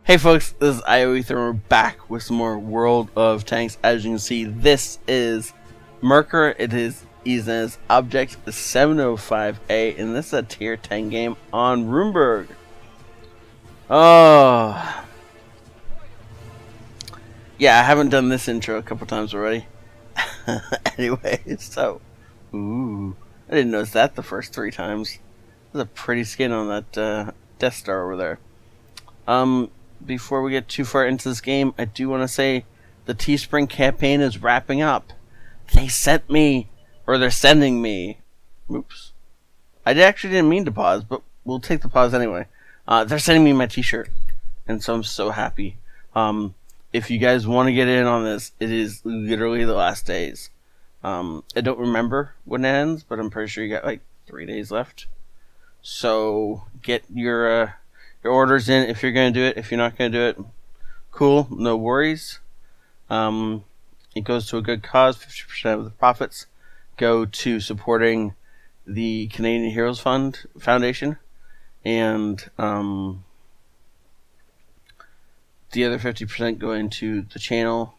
Hey folks, this is ioEther and we're back with some more World of Tanks. As you can see, this is Merker. It is Izna's Object 705A, and this is a tier 10 game on Runeberg. Oh, yeah, I haven't done this intro a couple times already. Anyway, so, ooh, I didn't notice that the first 3 times. There's a pretty skin on that Death Star over there. Before we get too far into this game, I do want to say the Teespring campaign is wrapping up. They sent me, or they're sending me. Oops. I actually didn't mean to pause, but we'll take the pause anyway. They're sending me my t-shirt, and so I'm so happy. If you guys want to get in on this, it is literally the last days. I don't remember when it ends, but I'm pretty sure you got like 3 days left. So get your orders in if you're going to do it. If you're not going to do it, cool, no worries. It goes to a good cause. 50% of the profits go to supporting the Canadian Heroes Foundation, and the other 50% go into the channel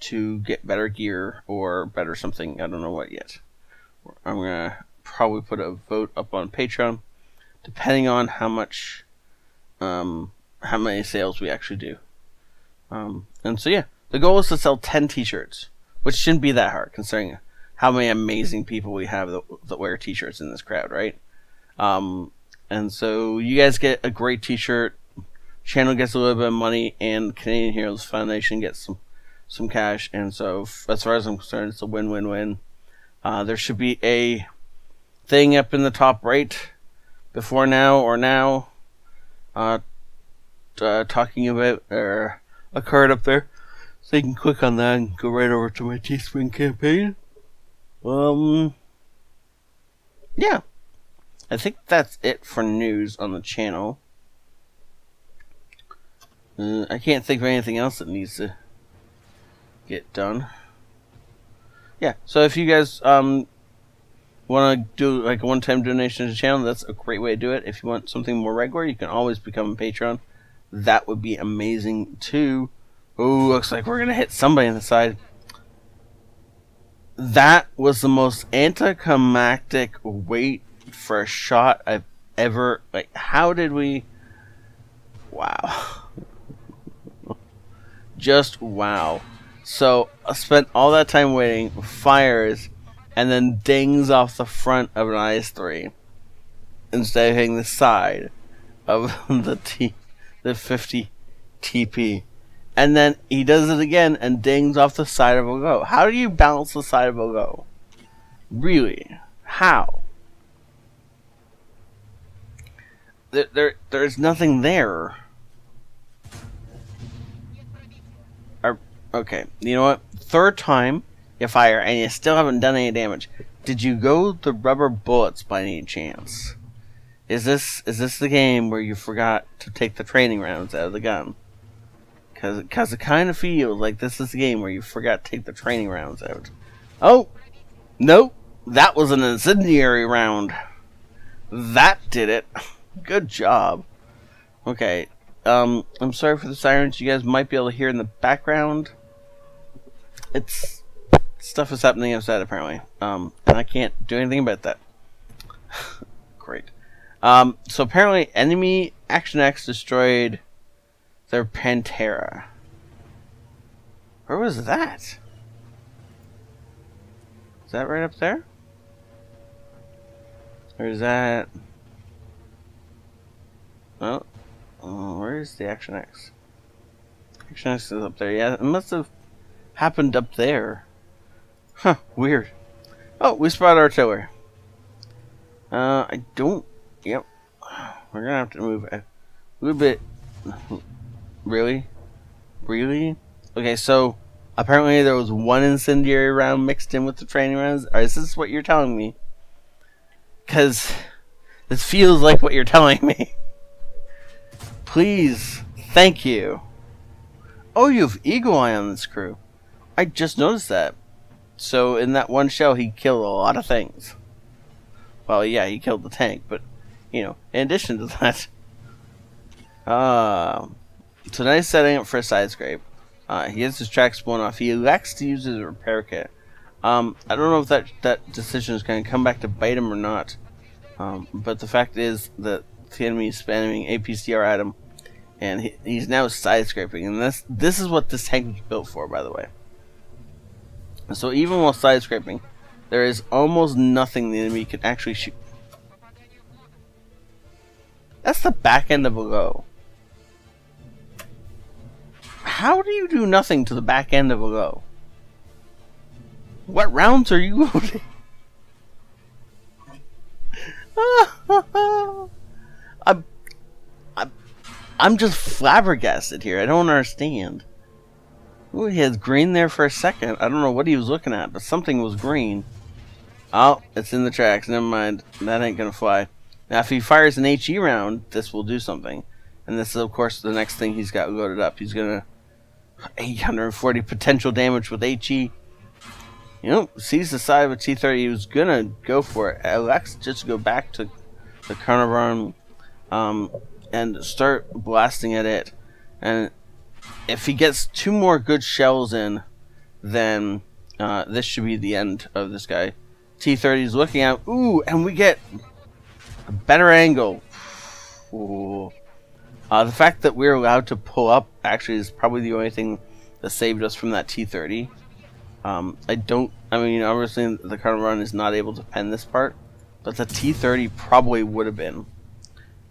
to get better gear or better something. I don't know what yet. I'm going to probably put a vote up on Patreon depending on how many sales we actually do. And so yeah, the goal is to sell 10 t-shirts, which shouldn't be that hard considering how many amazing people we have that wear t-shirts in this crowd, right? And so you guys get a great t-shirt, channel gets a little bit of money, and Canadian Heroes Foundation gets some cash. And so as far as I'm concerned, it's a win-win-win. There should be a thing up in the top right before now or now, talking about a card up there, so you can click on that and go right over to my Teespring campaign. Yeah, I think that's it for news on the channel. I can't think of anything else that needs to get done. Yeah, so if you guys want to do like a one-time donation to the channel, that's a great way to do it. If you want something more regular, you can always become a patron. That would be amazing too. Oh, looks like we're gonna hit somebody in the side. That was the most anticlimactic wait for a shot I've ever, like, how did we, wow. Just wow. So I spent all that time waiting, fires, and then dings off the front of an IS-3 instead of hitting the side of the 50 TP. And then he does it again and dings off the side of a go. How do you bounce the side of a go? Really? How? There's nothing there. Okay, you know what? Third time you fire and you still haven't done any damage. Did you go the rubber bullets by any chance? Is this the game where you forgot to take the training rounds out of the gun? Cause it kind of feels like this is the game where you forgot to take the training rounds out. Oh, nope, that was an incendiary round. That did it. Good job. Okay, I'm sorry for the sirens you guys might be able to hear in the background. It's stuff is happening outside apparently, and I can't do anything about that. Great. So apparently enemy Action X destroyed their Pantera. Where was that? Is that right up there? Or is that... Oh, where is the Action X? Action X is up there. Yeah, it must have happened up there. Huh, weird. Oh, we spotted artillery. I don't... Yep. We're gonna have to move a little bit. Really? Really? Okay, so apparently there was one incendiary round mixed in with the training rounds. Or is this what you're telling me? Because this feels like what you're telling me. Please. Thank you. Oh, you have Eagle Eye on this crew. I just noticed that. So in that one shell, he killed a lot of things. Well, yeah, he killed the tank, but, you know, in addition to that, So now he's setting up for a side scrape. He has his tracks blown off. He elects to use his repair kit. I don't know if that decision is going to come back to bite him or not. But the fact is that the enemy is spamming APCR at him, and he's now side scraping. And this is what this tank was built for, by the way. So even while side scraping, there is almost nothing the enemy can actually shoot. That's the back end of a low. How do you do nothing to the back end of a low? What rounds are you loading? I'm just flabbergasted here. I don't understand. Ooh, he has green there for a second. I don't know what he was looking at, but something was green. Oh, it's in the tracks. Never mind. That ain't gonna fly. Now, if he fires an HE round, this will do something. And this is, of course, the next thing he's got loaded up. He's gonna 840 potential damage with HE. You know, sees the side of a T30. He was gonna go for it. Alex just go back to the Carnarvon and start blasting at it. And if he gets 2 more good shells in, then this should be the end of this guy. T30 is looking out. Ooh, and we get a better angle. Ooh. The fact that we're allowed to pull up actually is probably the only thing that saved us from that T30. I mean, obviously the Carnarvon is not able to pen this part, but the T30 probably would have been.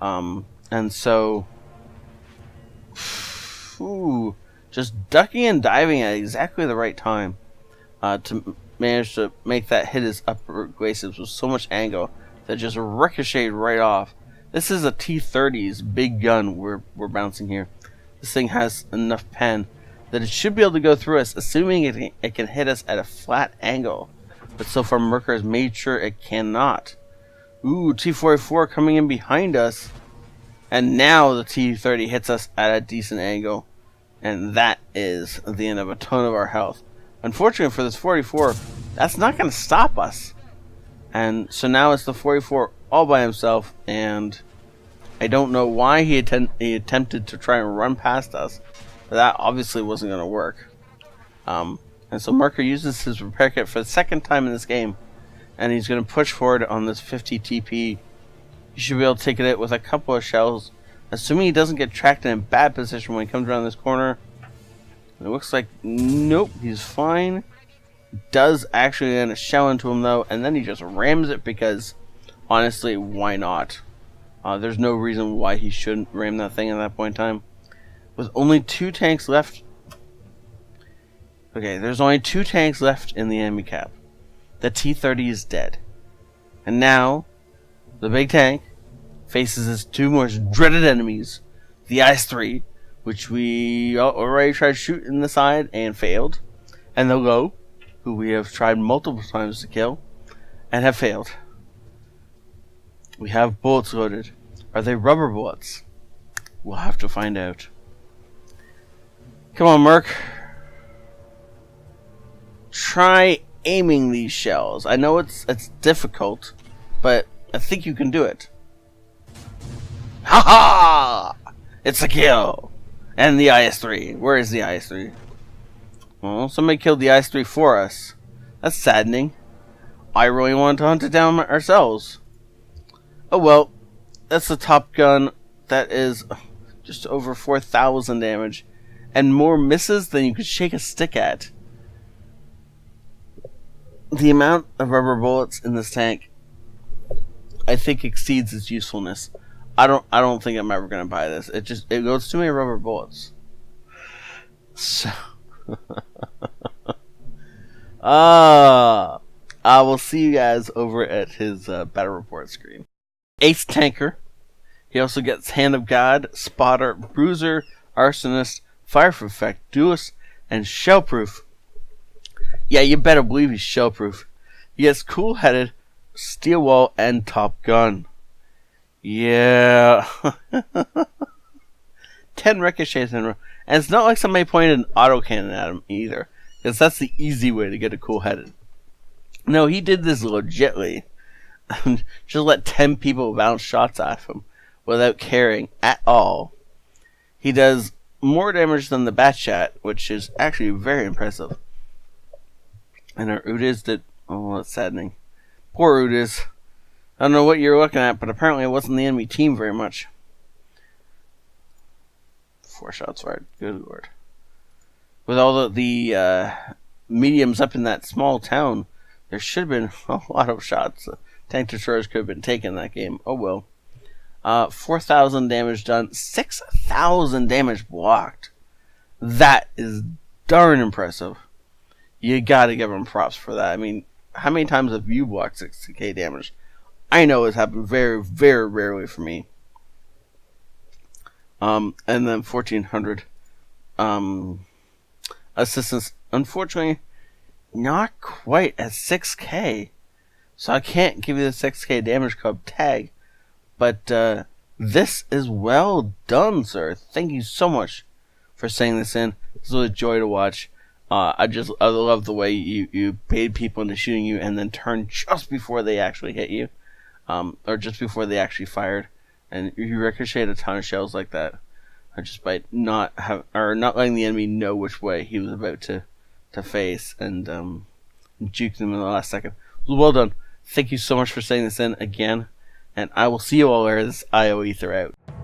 And so, ooh, just ducking and diving at exactly the right time to manage to make that hit his upper glacis with so much angle that just ricocheted right off. This is a T30's big gun we're bouncing here. This thing has enough pen that it should be able to go through us, assuming it can hit us at a flat angle. But so far, Merker has made sure it cannot. Ooh, T44 coming in behind us. And now the T30 hits us at a decent angle. And that is the end of a ton of our health. Unfortunately for this 44, that's not going to stop us. And so now it's the 44 all by himself. And I don't know why he attempted to try and run past us. But that obviously wasn't going to work. And so Merker uses his repair kit for the second time in this game. And he's going to push forward on this 50 TP. He should be able to take it with a couple of shells. Assuming he doesn't get tracked in a bad position when he comes around this corner. It looks like, nope, he's fine. Does actually end a shell into him though. And then he just rams it because, honestly, why not? There's no reason why he shouldn't ram that thing at that point in time. With only 2 tanks left. Okay, there's only 2 tanks left in the enemy cap. The T30 is dead. And now, the big tank faces his 2 most dreaded enemies. The IS-3, which we already tried shooting in the side and failed. And the Low, who we have tried multiple times to kill and have failed. We have bullets loaded. Are they rubber bullets? We'll have to find out. Come on, Merc. Try aiming these shells. I know it's difficult, but I think you can do it. Ha ha! It's a kill! And the IS-3. Where is the IS-3? Well, somebody killed the IS-3 for us. That's saddening. I really wanted to hunt it down ourselves. Oh well. That's the Top Gun. That is just over 4,000 damage. And more misses than you could shake a stick at. The amount of rubber bullets in this tank, I think, exceeds its usefulness. I don't think I'm ever gonna buy this. It goes too many rubber bullets. So I will see you guys over at his battle report screen. Ace Tanker. He also gets Hand of God, Spotter, Bruiser, Arsonist, Fireproof Effect, Duelist, and Shellproof. Yeah, you better believe he's shellproof. He gets Cool-Headed, Steel Wall, and Top Gun. Yeah. 10 ricochets in a row. And it's not like somebody pointed an autocannon at him either. Because that's the easy way to get a Cool-Headed. No, he did this legitly. Just let 10 people bounce shots off him without caring at all. He does more damage than the bat chat, which is actually very impressive. And our Udiz did. Oh, that's saddening. Poor Udiz. I don't know what you're looking at, but apparently it wasn't the enemy team very much. 4 shots fired. Good lord. With all the mediums up in that small town, there should have been a lot of shots. Tank destroyers could have been taken in that game. Oh well. 4,000 damage done. 6,000 damage blocked. That is darn impressive. You gotta give him props for that. I mean, how many times have you blocked 60k damage? I know it's happened very, very rarely for me. And then 1,400 assistance. Unfortunately, not quite at 6k. So I can't give you the 6k damage club tag. But this is well done, sir. Thank you so much for sending this in. This was a joy to watch. I love the way you bait people into shooting you and then turn just before they actually hit you, or just before they actually fired, and you ricocheted a ton of shells like that, just by not letting the enemy know which way he was about to face, and juke them in the last second. Well done. Thank you so much for sending this in again, and I will see you all later. This ioEther out.